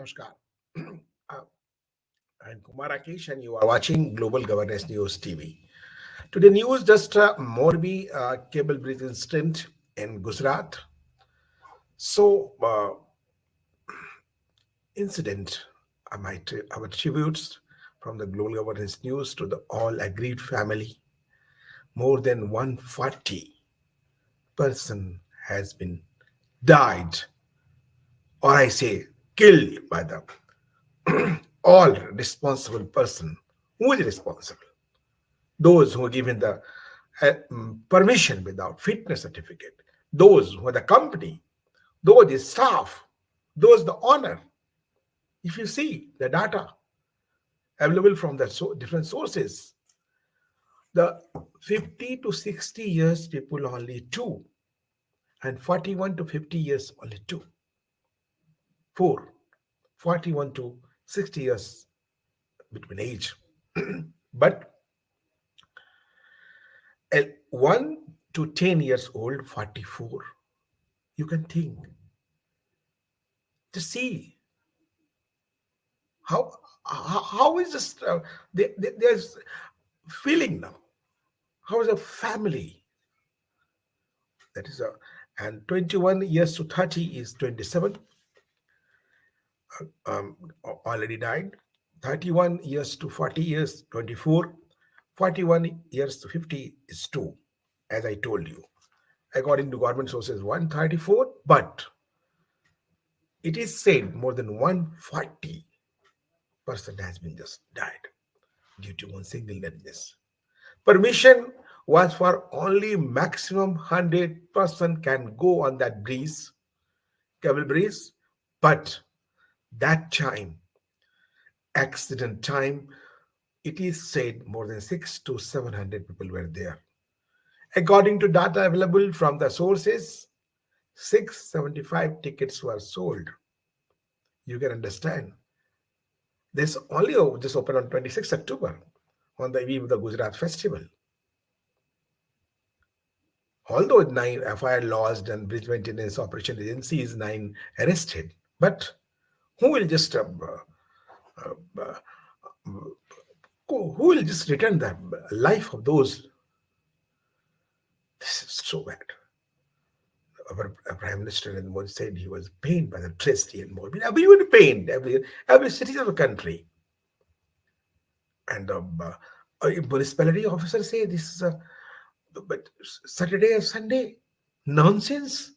Namaskar. Uh, I'm Kumar Rakesh, and you are watching Global Governance News TV. Today, news just Morbi cable bridge incident in Gujarat. Incident, our tributes from the Global Governance News to the all aggrieved family. More than 140 person has been died, or I say killed by the all responsible person. Who is responsible? Those who are given the permission without fitness certificate, those who are the company, those the staff, those the owner. If you see the data available from the different sources, the 50 to 60 years people only two, and 41 to 50 years only two, four, 41 to 60 years between age. But 1 to 10 years old, 44. You can think to see how how is this there's feeling now. How is a family that is a and 21 years to 30 is 27 already died. 31 years to 40 years 24. 41 years to 50 is 2, as I told you. According to government sources 134, but it is said more than 140% has been just died due to one single deadness. Permission was for only maximum 100% can go on that breeze, cable breeze, but that time, accident time, it is said more than 6 to 700 people were there. According to data available from the sources, 675 tickets were sold. You can understand. This only just opened on 26th October on the eve of the Gujarat festival. Although 9 FIR lodged and bridge maintenance operation agencies 9 arrested, but who will just who will just return the life of those? This is so bad. Our prime minister and one said he was pained by the tragedy and more. Everyone pained, every citizen of the country. And a municipality officer say this is a but Saturday or Sunday nonsense.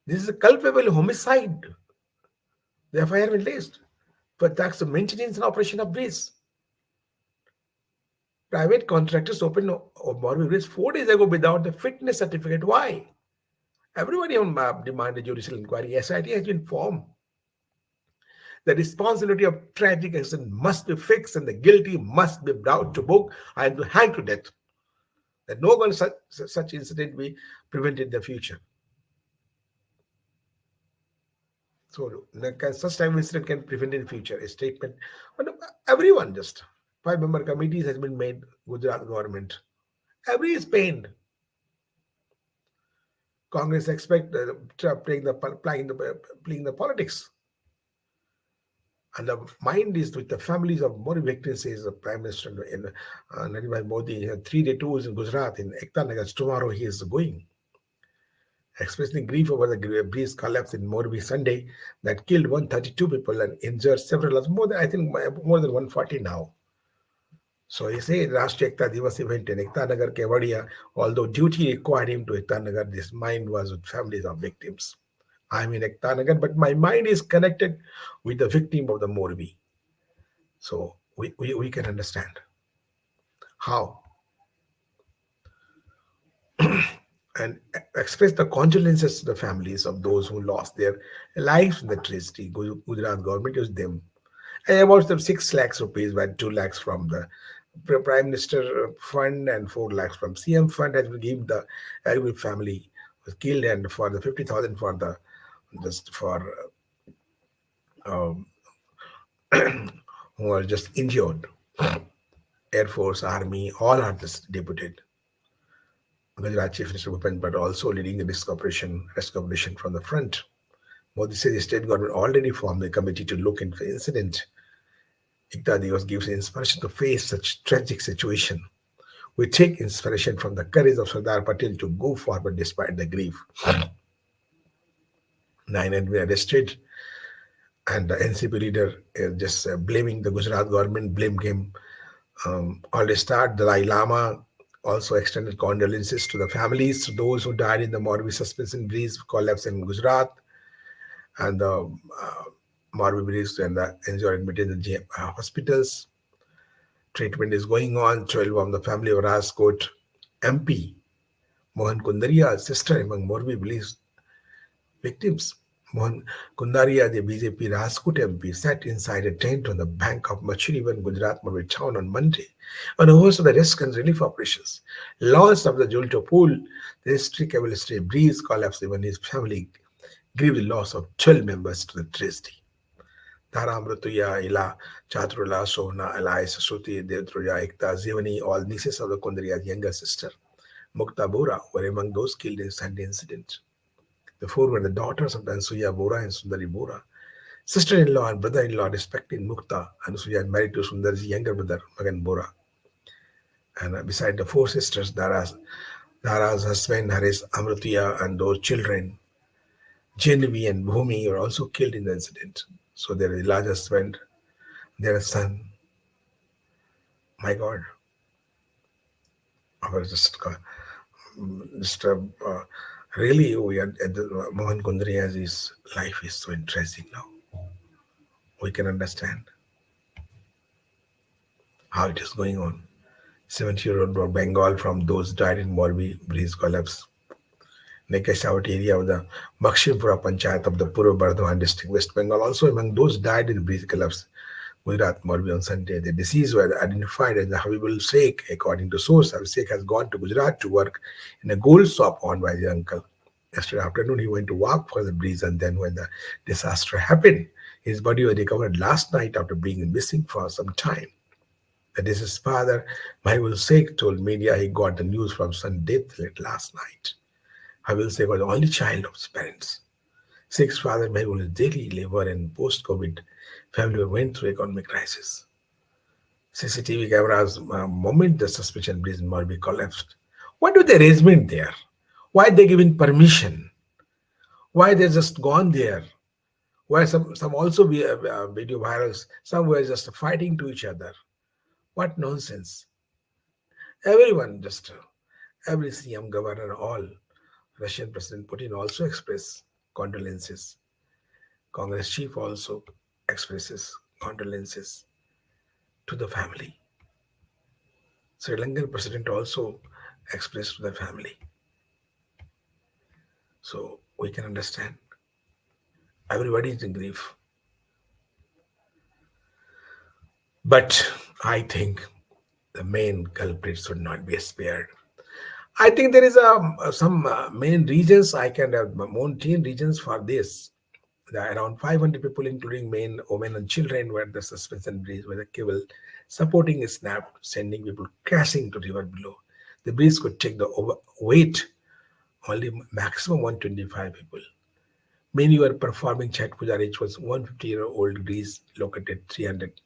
This is a culpable homicide. The FIR will list. But that's the maintenance and operation of bridge. Private contractors opened Morbi Bridge 4 days ago without the fitness certificate. Why? Everybody on demanded judicial inquiry. SIT has been formed. The responsibility of tragic accident must be fixed and the guilty must be brought to book and hanged to death. That no one such incident be prevented in the future. So such type of incident can prevent in future. A statement, but everyone just 5-member committees has been made. Gujarat government, every is pained. Congress expect playing the politics, and the mind is with the families of more victims. Says the Prime Minister in Narendra Modi. 3-day tours in Gujarat in Ekta Nagar. Tomorrow he is going. Expressing grief over the bridge collapse in Morbi Sunday that killed 132 people and injured several others. I think more than 140 now. So he said Rashtriya Ekta Divas event in Ekta Nagar, Kevadia, although duty required him to Ekta Nagar, this mind was with families of victims. I'm in Ekta Nagar, but my mind is connected with the victim of the Morbi. So we can understand how and express the condolences to the families of those who lost their lives in the tragedy. Gujarat government used them. And about them 6 lakhs rupees, where 2 lakhs from the Prime Minister Fund and 4 lakhs from CM Fund has been given the every family was killed, and for the 50,000 for the just for um, who are just injured. Air Force, Army, all are just deputed. Gujarat Chief Minister Bhupen, but also leading the rescue operation from the front. Modi says the state government already formed a committee to look into the incident. Ekta Diwas gives inspiration to face such tragic situation. We take inspiration from the courage of Sardar Patel to go forward despite the grief. Nine had been arrested, and the NCP leader is just blaming the Gujarat government, blame game. On the start, Dalai Lama also extended condolences to the families, to those who died in the Morbi suspension breeze collapse in Gujarat, and the Morbi breeze and the injured admitted in the hospitals. Treatment is going on. 12 of the family of Rajkot MP Mohan Kundaria's sister among Morbi police victims. Mohan Kundaria, the BJP Rajkot MP, sat inside a tent on the bank of Machilivan, Gujarat, Morbi town on Monday on a host of the rescue and relief operations. Launched of the Julto pool, the historic stay breeze collapsed even his family grieved the loss of 12 members to the tragedy. Tara Amratuya, Ila, Chatrula, Sona, Elias, Suti, Devtruya, Ekta, Zivani, all nieces of the Kundaria's younger sister, Mukta Bora, were among those killed in Sunday incident. The four were the daughters of Ansuya Bora and Sundari Bora. Sister-in-law and brother-in-law, respecting Mukta, Ansuya married to Sundari's younger brother, Magan Bora. And beside the four sisters, Dara's husband, Haris, Amrutiya, and those children, Genevieve and Bhumi, were also killed in the incident. So their large husband, their son, my God, I was just really, we are at the Mohan Kundriya's life is so interesting now. We can understand how it is going on. 70-year-old Bengal from those died in Morbi breeze collapse. Nekashawat area of the Bakshipura Panchayat of the Purva Bardhaman district, West Bengal, also among those died in breeze collapse. Gujarat, Morbi on Sunday. The deceased were identified as the Habibul Sheikh. According to source, Habibul Sheikh has gone to Gujarat to work in a gold shop owned by his uncle. Yesterday afternoon, he went to walk for the breeze, and then when the disaster happened, his body was recovered last night after being missing for some time. That is his father, Mahbul Sheikh, told media he got the news from son death late last night. Mahbul Sheikh was the only child of his parents. Sheikh's father, Mahbul, daily labor and post-COVID family went through economic crisis. CCTV cameras moment the suspicion bridge in Morbi collapsed. What do the arrangement there? Why they given permission? Why they just gone there? Why some also be video virals? Some were just fighting to each other. What nonsense! Everyone just every CM governor, all Russian President Putin also expressed condolences. Congress chief also expresses condolences to the family. Sri Lankan president also expressed to the family. So we can understand. Everybody is in grief. But I think the main culprit should not be spared. I think there is some main reasons I can have mountain reasons for this. There are around 500 people, including men, women, and children, were the suspension bridge where the cable supporting is snapped, sending people crashing to river below. The bridge could take the weight only maximum 125 people. Many were performing Chat Puja, which was 150-year-old Greece located 300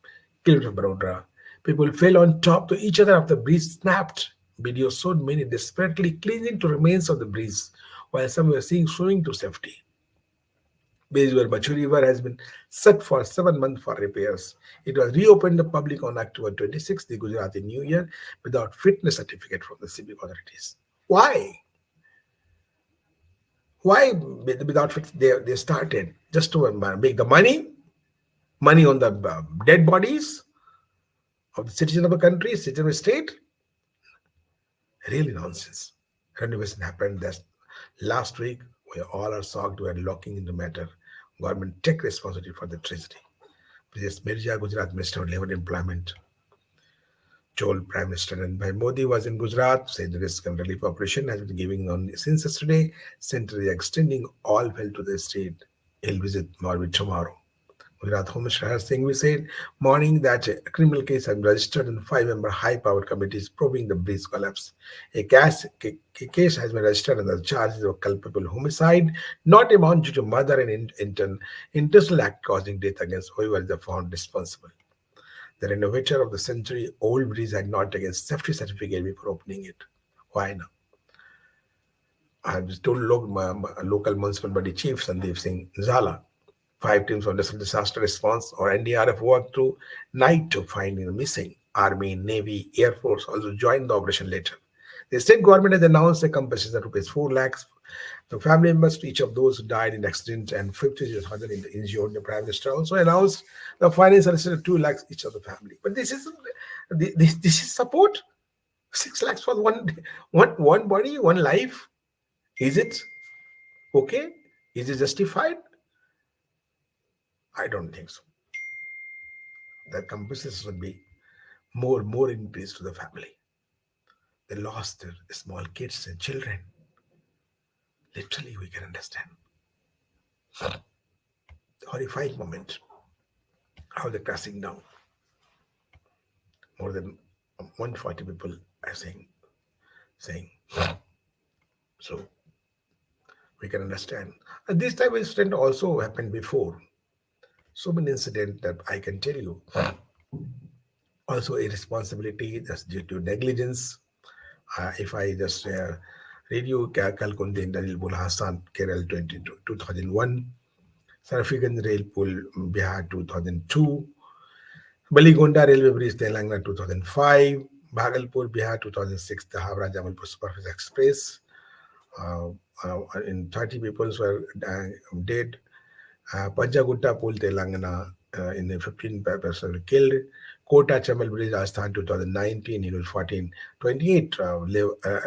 kilometers from Baroda. People fell on top to each other after the bridge snapped. Videos showed many desperately clinging to remains of the bridge, while some were seen swimming to safety. Bridge where Bachuri River has been shut for 7 months for repairs. It was reopened to the public on October 26, the Gujarati New Year, without fitness certificate from the civic authorities. Why? Why without fit they started? Just to make the money on the dead bodies of the citizen of a country, citizen of a state? Really nonsense. Renovation happened that last week. We all are shocked. We are looking into the matter. Government take responsibility for the tragedy. President Mirja, Gujarat Minister of Labour and Employment, told Prime Minister Narendra Modi was in Gujarat, said the risk and relief operation has been giving on since yesterday. Center is extending all help to the state. He'll visit Morbi tomorrow. Gujarat Home Minister Harsh Singh, we said morning that a criminal case has been registered in five-member high-powered committees probing the bridge collapse. A case has been registered under the charges of culpable homicide, not amount due to murder and intentional act causing death against whoever is found responsible. The renovator of the century-old bridge had not taken safety certificate before opening it. Why now? I have just told local municipal body chief Sandeep Singh Zala. Five teams of national disaster response or NDRF worked through night to find the missing. Army, Navy, Air Force also joined the operation later. The state government has announced a compensation of rupees 4 lakhs to family members to each of those who died in accident and 50,000 injured. The Prime Minister also announced the financial assistance of 2 lakhs each of the family. But this is support. 6 lakhs for one body, one life. Is it okay? Is it justified? I don't think so. The compensation should be more increase to the family. They lost their small kids and children. Literally, we can understand. The horrifying moment, how they're crashing down. More than 140 people are saying. So we can understand. And this type of incident also happened before. So many incidents that I can tell you. Also irresponsibility that's due to negligence. If I just read you Kal Kunde Dalil Bul Hassan Kerala 2001, Sarafigan Rail Pool Bihar 2002, Baligonda Railway Bridge Telangana 2005, Bhagalpur Bihar 2006, the Havra Jamalpur Superfast Express. In 30 people were dead. Panjagutta Pool Telangana in the 15 persons were killed. Kota Chamal Bridge Rajasthan 2019, it was 14, 28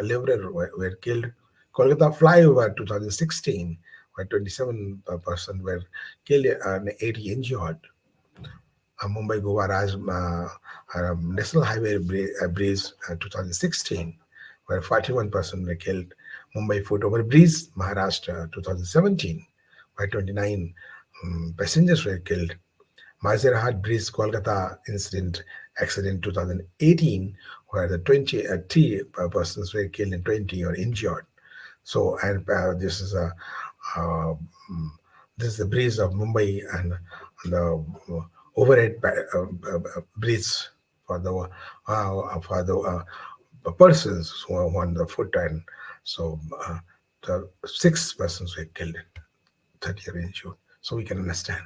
laborer were killed. Kolkata Flyover 2016, where 27 persons were killed and 80 injured. Mumbai Goa National Highway Bridge 2016, where 41% were killed. Mumbai Foot Over Bridge, Maharashtra 2017, where 29 passengers were killed. Mazerhat Bridge, Kolkata accident 2018, where the 23 persons were killed and 20 are injured. So, and uh, mm, this is the bridge of Mumbai and the overhead bridge for the persons who are on the foot, and so the 6 persons were killed, 30 are injured. So we can understand.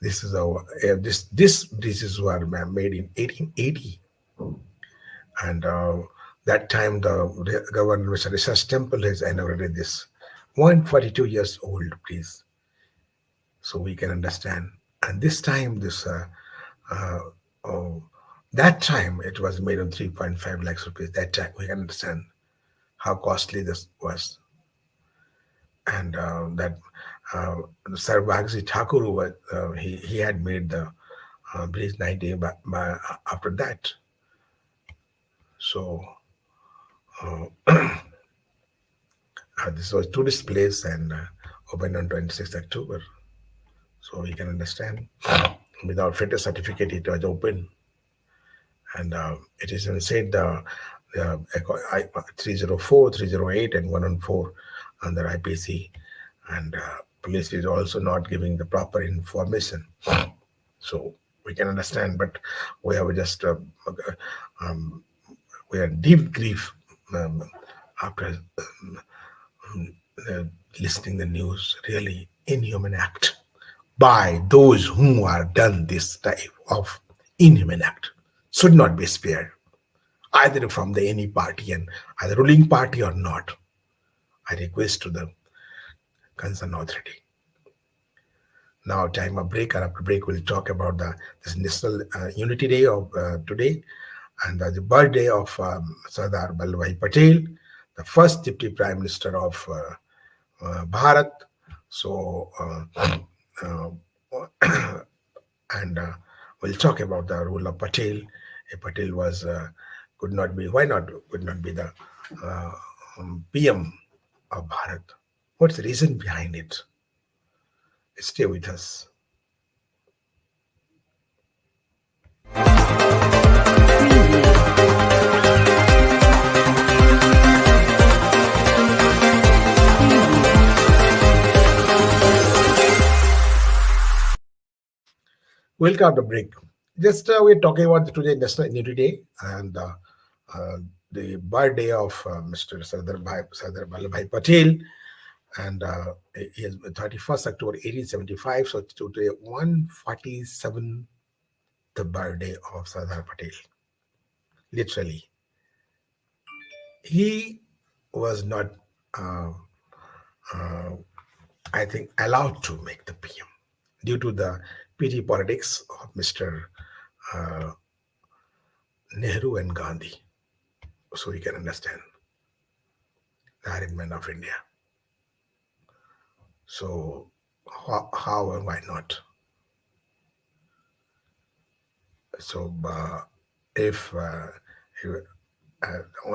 This is our this bridges were made in 1880, and that time the government research temple has inaugurated this 142 years old bridge. So we can understand. And this time, uh, oh, that time it was made on 3.5 lakhs rupees. That time we can understand how costly this was, and that Sir Bagzi Thakur, he had made the bridge 90 after that. So this was tourist place and opened on 26th October. So you can understand. Without fitness certificate, it was open, and it is said the 304, 308, and 114 under IPC, and police is also not giving the proper information. So we can understand, but we have just um, we are in deep grief after uh, listening the news. Really inhuman act by those who are done this type of inhuman act should not be spared, either from the any party and either ruling party or not. I request to the concerned authority. Now, time of break. And after break, we'll talk about this National Unity Day of today and the birthday of Sardar Vallabhbhai Patel, the first Deputy Prime Minister of Bharat. So, and we'll talk about the role of Patel. Patel was could not be why not could not be the uh, PM of Bharat. What's the reason behind it? Stay with us. Preview. Preview. Welcome to break. Just we're talking about today National Unity Day and uh, the birthday of Mr. Sardar Vallabhai Patel, and he is 31st October 1875. So today 147th the birthday of Sardar Patel. Literally, he was not, uh, uh, I think, allowed to make the PM due to the petty politics of Mr. Uh, Nehru and Gandhi. So you can understand the arrangement of India. So how and why not? So if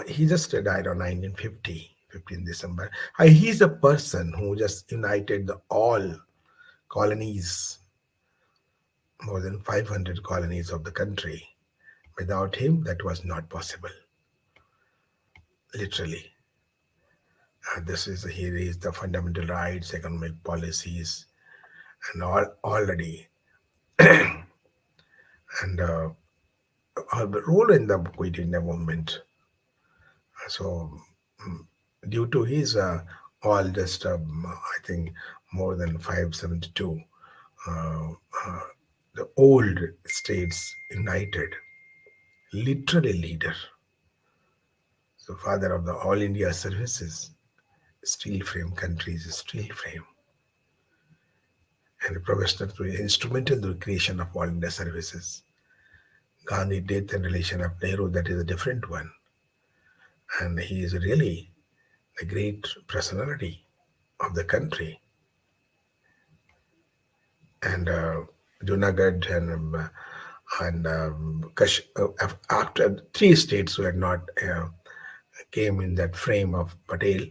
he just died on 1950, 15 December. He's a person who just united all colonies, more than 500 colonies of the country. Without him, that was not possible. Literally, this is he raised the fundamental rights, economic policies, and all already, and her role in the Quit India movement. So, due to his all just, I think, more than 572, uh, uh, the old states united, literally leader, so father of the All India services, steel frame countries, steel frame, and a professional instrumental in the creation of All India services. Gandhi death and relation of Nehru, that is a different one. And he is really a great personality of the country. And Junagadh and after three states were not came in that frame of Patel.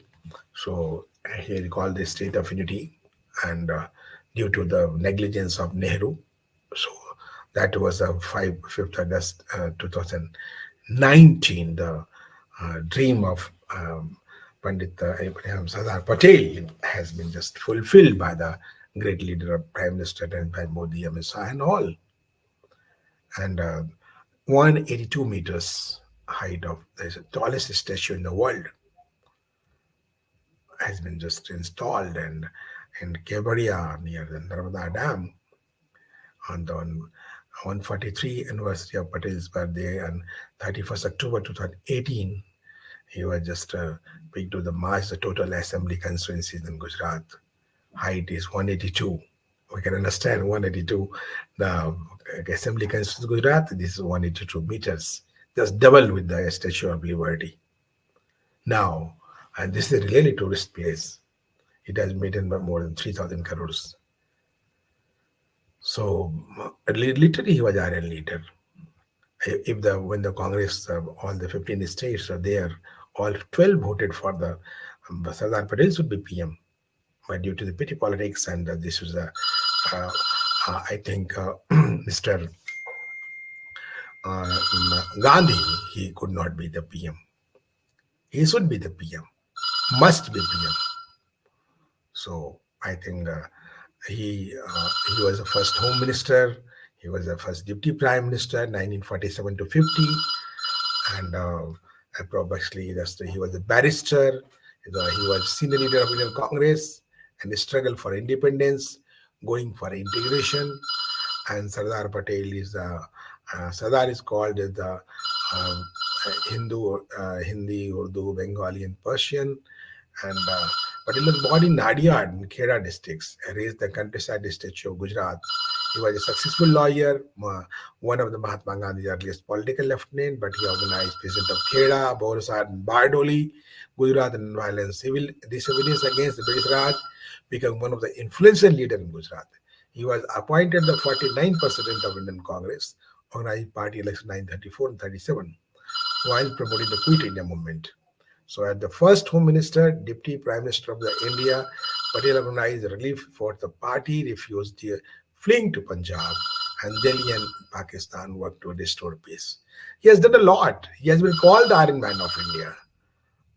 So he called the state of unity, and due to the negligence of Nehru, so that was a 5th August 2019. The dream of Pandit Abraham Sardar Patel has been just fulfilled by the great leader of Prime Minister and by Modi, Amit Shah, and all. And 182 meters height of the tallest statue in the world has been just installed, and in Kevadia near the Narmada Dam on the 143 anniversary of Patel's birthday on 31st October 2018. He was just picked to the march the total assembly constituencies in Gujarat. Height is 182. We can understand 182. The assembly constituency Gujarat, this is 182 meters. Just double with the Statue of Liberty. Now, and this is really tourist place. It has made in by more than 3,000 crores. So literally he was iron leader. If the when the Congress, all the 15 states are there, all 12 voted for the Sardar Patel should be PM. But due to the petty politics, and this was a, uh, I think, Mr. Gandhi, he could not be the PM. He should be the PM, must be PM. So I think he was the first Home Minister. He was the first Deputy Prime Minister, 1947 to 50, and probably he was a barrister. He was senior leader of Indian Congress and struggled for independence, going for integration. And Sardar Patel is Sardar is called the um, Hindi, Urdu, Bengali, and Persian. And Patel was born in Nadiad in Kheda districts, raised the countryside district of Gujarat. He was a successful lawyer, one of the Mahatma Gandhi's earliest political lieutenant, but he organized President of Kheda, Borsad, and Bardoli, Gujarat, and violent civil disobedience against the British Raj, became one of the influential leaders in Gujarat. He was appointed the 49th President of Indian Congress, organized party election 1934 and 37, while promoting the Quit India movement. So, as the first Home Minister, Deputy Prime Minister of the India, Patel organized relief for the party, refused fleeing to Punjab, and Delhi and Pakistan worked to restore peace. He has done a lot. He has been called the Iron Man of India.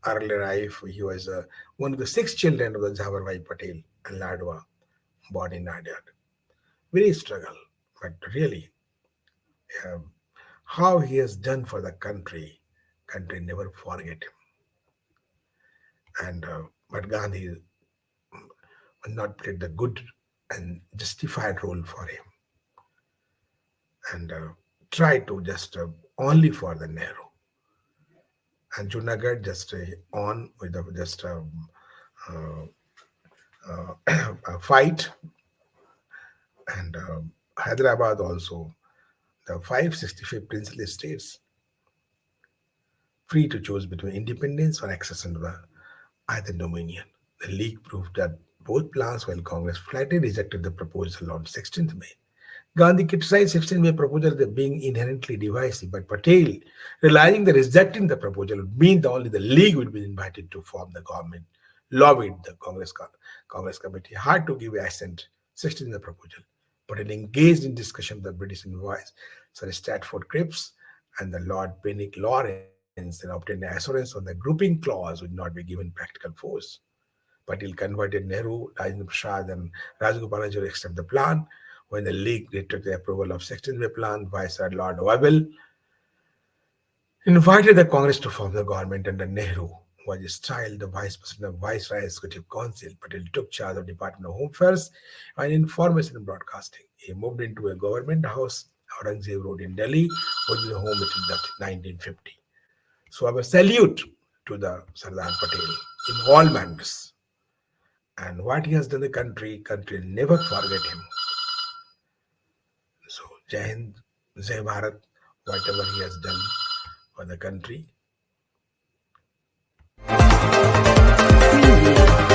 Earlier life, he was one of the six children of the Jawaharbhai Patel and Ladwa, born in Nadiad. Very struggle, but really, um, how he has done for the country never forget him. And but Gandhi not played the good and justified role for him, and tried to just only for the Nehru and Junagadh just on with the just uh, a fight, and Hyderabad also, the 565 princely states free to choose between independence or accession to the either dominion. The League proved that both plans, while Congress flatly rejected the proposal on 16th May. Gandhi criticized 16th May proposal as being inherently divisive, but Patel, realizing that rejecting the proposal would mean that only the League would be invited to form the government, lobbied the Congress committee hard to give assent 16th May proposal. Patel engaged in discussion with the British envoys, Sir Stratford Cripps and the Lord Benwick Lawrence, and obtained assurance on the grouping clause would not be given practical force. Patel converted Nehru, Rajendra Prasad, and Rajagopalachari to accept the plan. When the League rejected the approval of 16th May plan, Viceroy Lord Wavell invited the Congress to form the government under Nehru, who was styled the Vice President of Viceroy Executive Council. Patel took charge of Department of Home Affairs and Information and Broadcasting. He moved into a government house, Aurangzeb Road in Delhi, would be home until that 1950. So I have a salute to the Sardar Patel in all manners. And what he has done the country will never forget him. So Jai Hind, Jai Bharat, whatever he has done for the country. Preview.